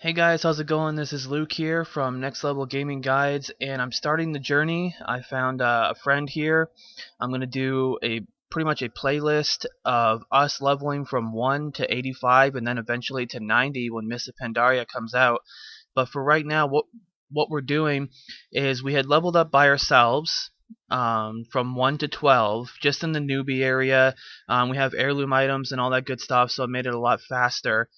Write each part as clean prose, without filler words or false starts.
Hey guys, how's it going? This is Luke here from Next Level Gaming Guides, and I'm starting the journey. I found a friend here. I'm gonna do pretty much a playlist of us leveling from 1 to 85, and then eventually to 90 when Miss Pandaria comes out. But for right now, what we're doing is we had leveled up by ourselves. From 1 to 12, just in the newbie area. We have heirloom items and all that good stuff, so it made it a lot faster.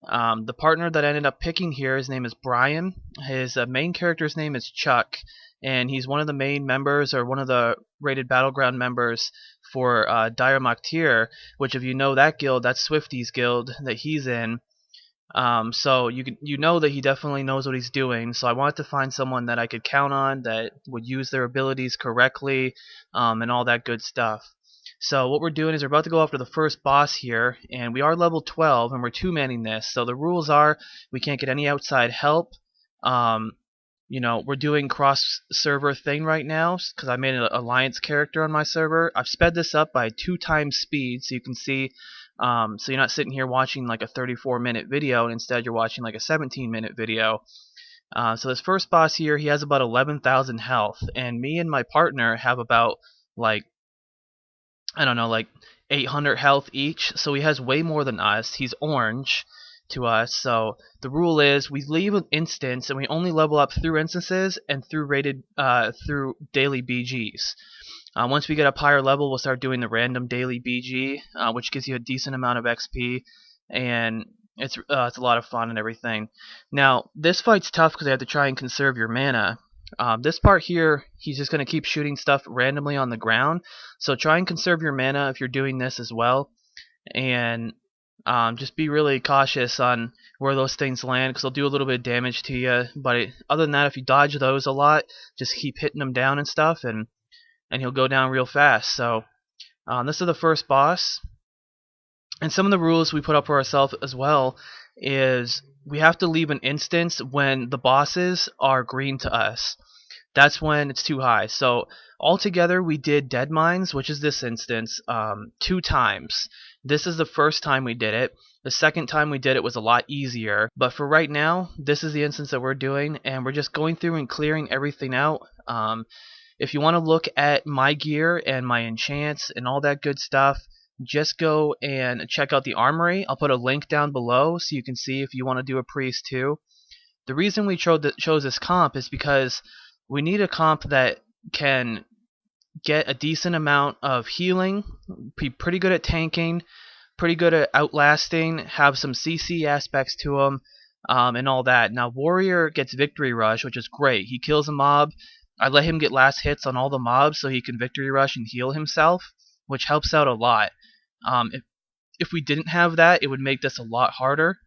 The partner that I ended up picking here, his name is Brian. His main character's name is Chuck, and he's one of the main members, or one of the rated battleground members for Dara Mactire, which if you know that guild, that's Swifty's guild that he's in. So you know that he definitely knows what he's doing. So I wanted to find someone that I could count on, that would use their abilities correctly, and all that good stuff. So what we're doing is we're about to go after the first boss here, and we are level 12, and we're two-manning this. So the rules are we can't get any outside help. We're doing cross-server thing right now because I made an alliance character on my server. I've sped this up by 2 times speed, so you can see. So you're not sitting here watching like a 34-minute video, and instead you're watching like a 17-minute video. So this first boss here, he has about 11,000 health, and me and my partner have about like, I don't know, like 800 health each, so he has way more than us. He's orange to us, so the rule is we leave an instance and we only level up through instances and through through daily BGs. Once we get up higher level, we'll start doing the random daily BG, which gives you a decent amount of XP, and it's a lot of fun and everything. Now, this fight's tough because you have to try and conserve your mana. This part here, he's just going to keep shooting stuff randomly on the ground, so try and conserve your mana if you're doing this as well, and just be really cautious on where those things land because they'll do a little bit of damage to you. But other than that, if you dodge those a lot, just keep hitting them down and stuff, and he'll go down real fast. So this is the first boss, and some of the rules we put up for ourselves as well is we have to leave an instance when the bosses are green to us. That's when it's too high. So altogether we did Deadmines, which is this instance, 2 times. This is the first time we did it. The second time we did it was a lot easier. But for right now, this is the instance that we're doing, and we're just going through and clearing everything out. If you want to look at my gear and my enchants and all that good stuff, just go and check out the armory. I'll put a link down below so you can see if you want to do a priest too. The reason we chose this comp is because we need a comp that can get a decent amount of healing, be pretty good at tanking, pretty good at outlasting, have some CC aspects to him, and all that. Now, Warrior gets Victory Rush, which is great. He kills a mob. I let him get last hits on all the mobs so he can Victory Rush and heal himself, which helps out a lot. If we didn't have that, it would make this a lot harder.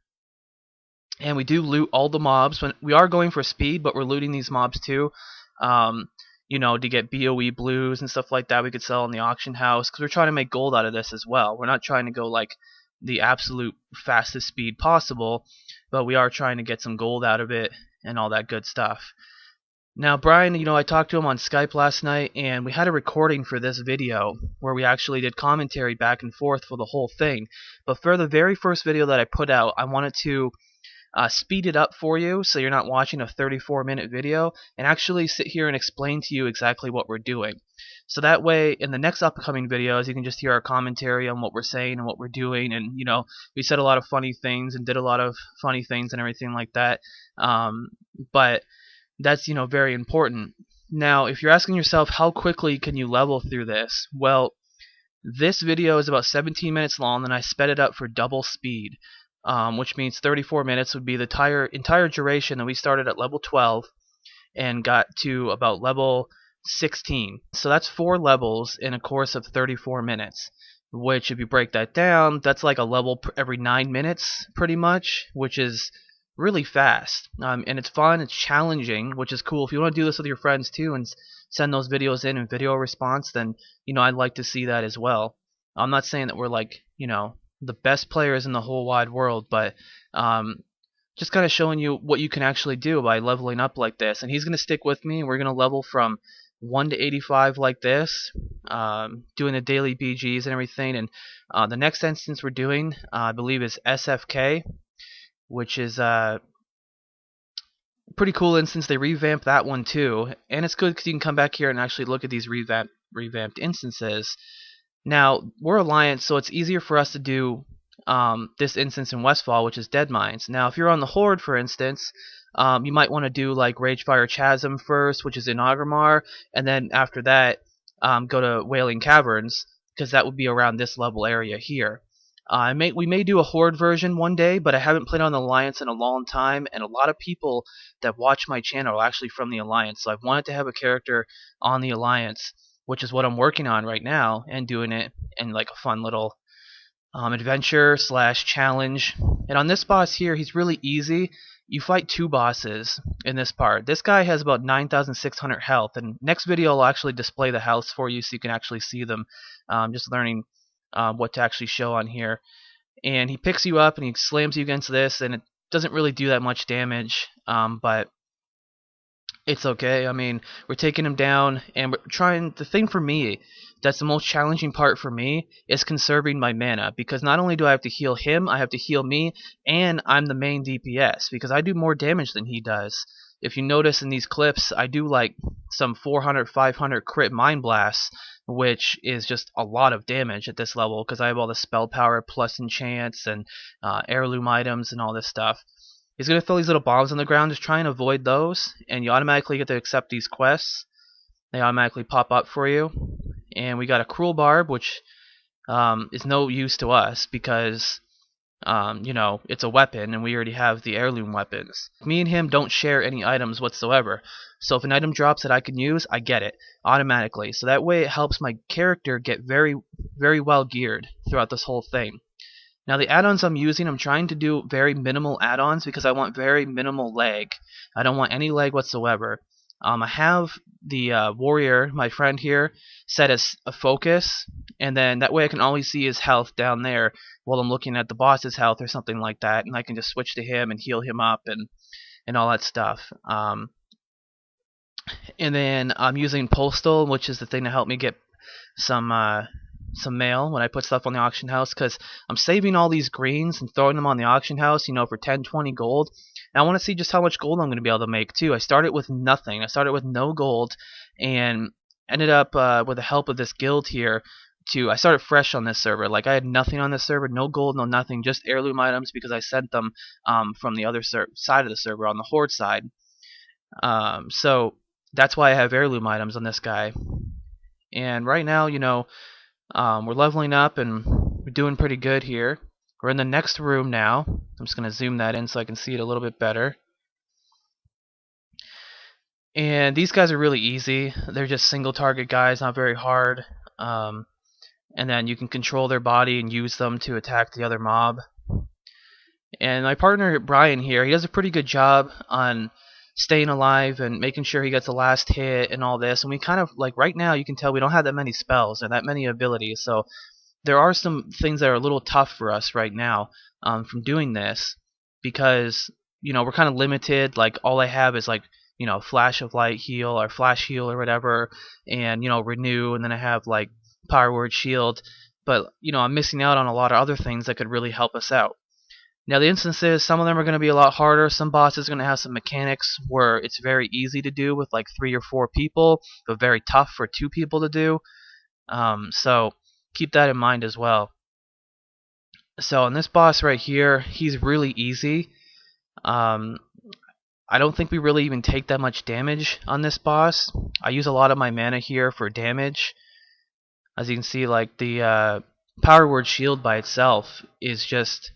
And we do loot all the mobs. We are going for speed, but we're looting these mobs too. To get BOE blues and stuff like that we could sell in the auction house, because we're trying to make gold out of this as well. We're not trying to go like the absolute fastest speed possible, but we are trying to get some gold out of it and all that good stuff. Now, Brian, I talked to him on Skype last night, and we had a recording for this video where we actually did commentary back and forth for the whole thing. But for the very first video that I put out, I wanted to speed it up for you so you're not watching a 34-minute video, and actually sit here and explain to you exactly what we're doing. So that way, in the next upcoming videos, you can just hear our commentary on what we're saying and what we're doing. And, we said a lot of funny things and did a lot of funny things and everything like that. But that's, very important. Now, if you're asking yourself how quickly can you level through this, well, this video is about 17 minutes long, and I sped it up for double speed, which means 34 minutes would be the entire duration that we started at level 12 and got to about level 16. So that's 4 levels in a course of 34 minutes, which if you break that down, that's like a level every 9 minutes pretty much, which is really fast. And it's fun, it's challenging, which is cool. If you want to do this with your friends too and send those videos in video response, then I'd like to see that as well. I'm not saying that we're like the best players in the whole wide world, but just kind of showing you what you can actually do by leveling up like this. And he's going to stick with me. We're going to level from 1 to 85 like this, doing the daily BGs and everything. And the next instance we're doing, I believe, is SFK, which is Pretty cool instance. They revamped that one too, and it's good because you can come back here and actually look at these revamped instances. Now, we're Alliance, so it's easier for us to do this instance in Westfall, which is Deadmines. Now, if you're on the Horde, for instance, you might want to do like Ragefire Chasm first, which is in Agramar, and then after that, go to Wailing Caverns, because that would be around this level area here. We may do a Horde version one day, but I haven't played on the Alliance in a long time, and a lot of people that watch my channel are actually from the Alliance, so I've wanted to have a character on the Alliance, which is what I'm working on right now, and doing it in like a fun little adventure slash challenge. And on this boss here, he's really easy. You fight two bosses in this part. This guy has about 9,600 health, and next video I'll actually display the health for you so you can actually see them. Just learning what to actually show on here. And he picks you up and he slams you against this, and it doesn't really do that much damage, but it's okay. I mean, we're taking him down, and we're trying. The thing for me that's the most challenging part for me is conserving my mana, because not only do I have to heal him, I have to heal me, and I'm the main DPS because I do more damage than he does. If you notice in these clips, I do like some 400, 500 crit mind blasts, which is just a lot of damage at this level because I have all the spell power plus enchants and heirloom items and all this stuff. He's going to throw these little bombs on the ground. Just try and avoid those, and you automatically get to accept these quests. They automatically pop up for you. And we got a Cruel Barb, which is no use to us because, you know, it's a weapon, and we already have the heirloom weapons. Me and him don't share any items whatsoever. So if an item drops that I can use, I get it automatically. So that way it helps my character get very, very well geared throughout this whole thing. Now the add-ons I'm using, I'm trying to do very minimal add-ons because I want very minimal lag. I don't want any lag whatsoever. I have the warrior, my friend here, set as a focus, and then that way I can always see his health down there while I'm looking at the boss's health or something like that, and I can just switch to him and heal him up and all that stuff. And then I'm using Postal, which is the thing to help me get some mail when I put stuff on the auction house, because I'm saving all these greens and throwing them on the auction house, you know, for 10, 20 gold. And I want to see just how much gold I'm going to be able to make too. I started with nothing. I started with no gold and ended up with the help of this guild here I started fresh on this server. Like I had nothing on this server, no gold, no nothing, just heirloom items because I sent them from the other side of the server on the Horde side. So that's why I have heirloom items on this guy. And right now, you know, we're leveling up and we're doing pretty good here. We're in the next room now. I'm just going to zoom that in so I can see it a little bit better. And these guys are really easy. They're just single target guys, not very hard. And then you can control their body and use them to attack the other mob. And my partner Brian here, he does a pretty good job on staying alive and making sure he gets the last hit and all this. And we kind of, like right now, you can tell we don't have that many spells or that many abilities. So there are some things that are a little tough for us right now from doing this because, you know, we're kind of limited. Like all I have is like, you know, Flash of Light heal or Flash heal or whatever, and, you know, renew, and then I have like Power Word shield. But, you know, I'm missing out on a lot of other things that could really help us out. Now the instances, some of them are going to be a lot harder. Some bosses are going to have some mechanics where it's very easy to do with like 3 or 4 people, but very tough for 2 people to do. So keep that in mind as well. So on this boss right here, he's really easy. I don't think we really even take that much damage on this boss. I use a lot of my mana here for damage. As you can see, like the Power Word shield by itself is just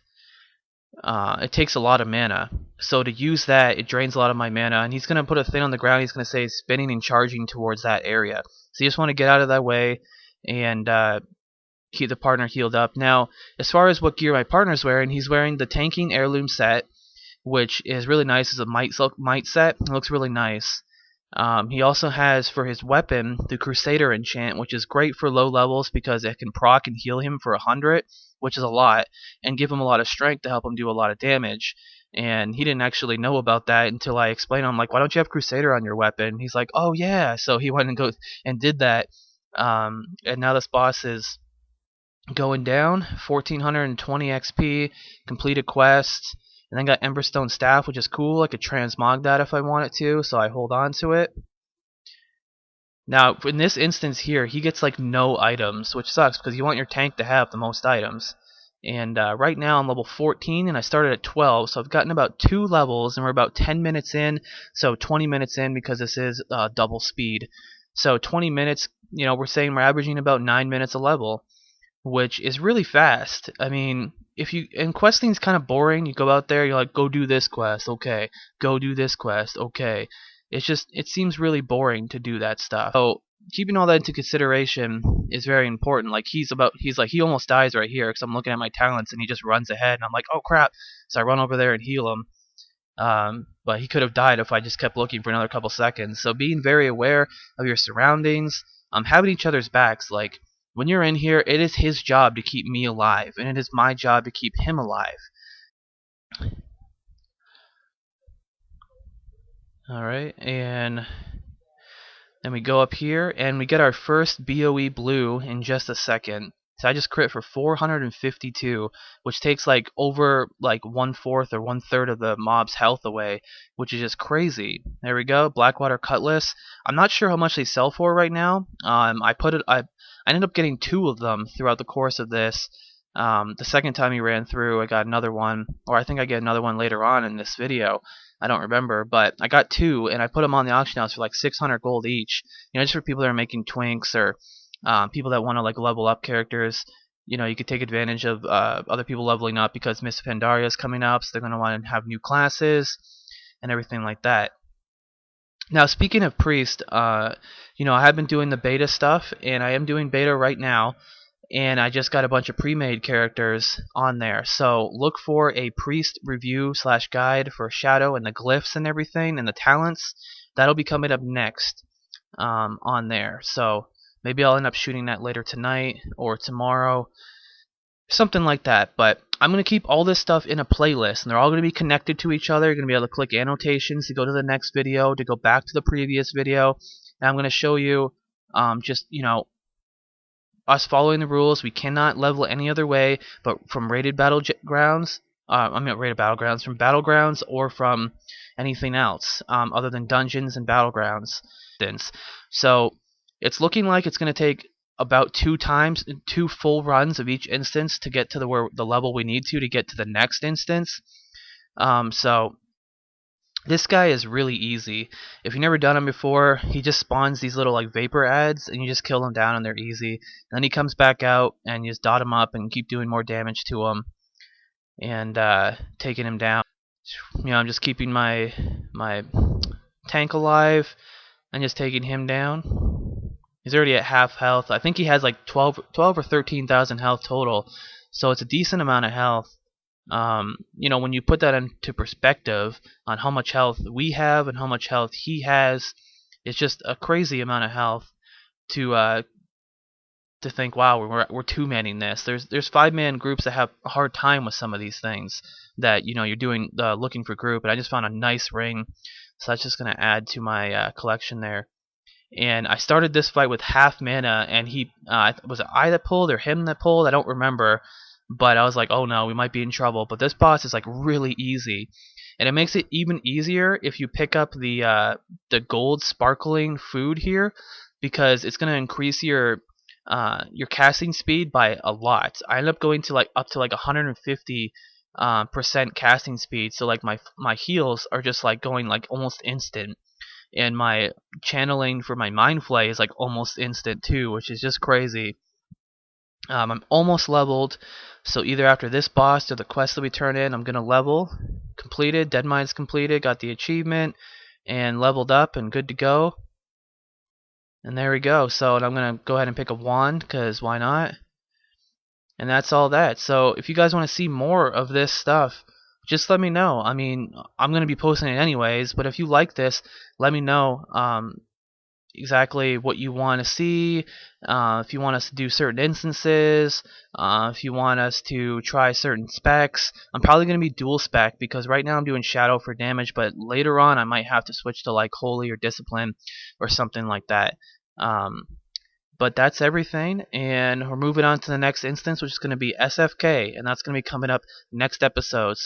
it takes a lot of mana. So to use that, it drains a lot of my mana, and he's going to put a thing on the ground. He's going to say spinning and charging towards that area. So you just want to get out of that way and keep the partner healed up. Now, as far as what gear my partner's wearing, he's wearing the tanking heirloom set, which is really nice. It's a might set. It looks really nice. He also has for his weapon the Crusader enchant, which is great for low levels because it can proc and heal him for 100, which is a lot, and give him a lot of strength to help him do a lot of damage. And he didn't actually know about that until I explained to him, like, why don't you have Crusader on your weapon? He's like, oh yeah. So he went and did that. And now this boss is going down. 1420 XP, completed quest, And then got Emberstone Staff, which is cool. I could transmog that if I wanted to, so I hold on to it. Now, in this instance here, he gets like no items, which sucks because you want your tank to have the most items. And right now I'm level 14 and I started at 12, so I've gotten about 2 levels and we're about 10 minutes in, so 20 minutes in because this is double speed. So 20 minutes, you know, we're saying we're averaging about 9 minutes a level, which is really fast. I mean, and questing's kind of boring. You go out there, you're like, go do this quest, okay. Go do this quest, okay. It seems really boring to do that stuff. So keeping all that into consideration is very important. Like he almost dies right here because I'm looking at my talents and he just runs ahead and I'm like, oh crap. So I run over there and heal him. But he could have died if I just kept looking for another couple seconds. So being very aware of your surroundings, having each other's backs. Like when you're in here, it is his job to keep me alive, and it is my job to keep him alive. Alright, and then we go up here and we get our first BOE blue in just a second. So I just crit for 452, which takes like over like 1/4 or 1/3 of the mob's health away, which is just crazy. There we go, Blackwater Cutlass. I'm not sure how much they sell for right now. I ended up getting 2 of them throughout the course of this. The second time he ran through, I got another one, or I think I get another one later on in this video. I don't remember, but I got 2, and I put them on the auction house for like 600 gold each. You know, just for people that are making twinks or people that want to like level up characters. You know, you could take advantage of other people leveling up because Miss Pandaria is coming up, so they're going to want to have new classes and everything like that. Now, speaking of Priest, you know, I have been doing the beta stuff, and I am doing beta right now. And I just got a bunch of pre-made characters on there. So look for a Priest review / guide for Shadow and the glyphs and everything and the talents. That'll be coming up next on there. So maybe I'll end up shooting that later tonight or tomorrow, something like that. But I'm going to keep all this stuff in a playlist, and they're all going to be connected to each other. You're going to be able to click annotations to go to the next video, to go back to the previous video. And I'm going to show you just, you know, us following the rules. We cannot level any other way but from rated battlegrounds. From battlegrounds or from anything else other than dungeons and battlegrounds. So it's looking like it's going to take about 2 full runs of each instance to get to the level we need to get to the next instance. So this guy is really easy. If you've never done him before, he just spawns these little like vapor ads, and you just kill them down, and they're easy. And then he comes back out, and you just dot him up and keep doing more damage to him, and taking him down. You know, I'm just keeping my tank alive, and just taking him down. He's already at half health. I think he has like 12 or 13,000 health total, so it's a decent amount of health. You know, when you put that into perspective on how much health we have and how much health he has, it's just a crazy amount of health to think, wow, we're two-manning this. There's 5-man groups that have a hard time with some of these things that, you know, you're doing looking for group, and I just found a nice ring, so that's just going to add to my collection there. And I started this fight with half mana, and he was it I that pulled or him that pulled? I don't remember. But I was like, oh no, we might be in trouble. But this boss is like really easy, and it makes it even easier if you pick up the gold sparkling food here, because it's gonna increase your casting speed by a lot. I ended up going to up to 150% casting speed, so like my heals are just like going like almost instant, and my channeling for my mind flay is like almost instant too, which is just crazy. I'm almost leveled, so either after this boss or the quest that we turn in, I'm gonna level. Completed, Deadmines completed, got the achievement, and leveled up and good to go. And there we go. So I'm gonna go ahead and pick a wand, because why not? And that's all that. So if you guys want to see more of this stuff, just let me know. I mean, I'm gonna be posting it anyways, but if you like this, let me know exactly what you want to see. If you want us to do certain instances, if you want us to try certain specs. I'm probably going to be dual spec, because right now I'm doing Shadow for damage, but later on I might have to switch to like Holy or Discipline or something like that. But that's everything, and we're moving on to the next instance, which is going to be SFK, and that's going to be coming up next episode.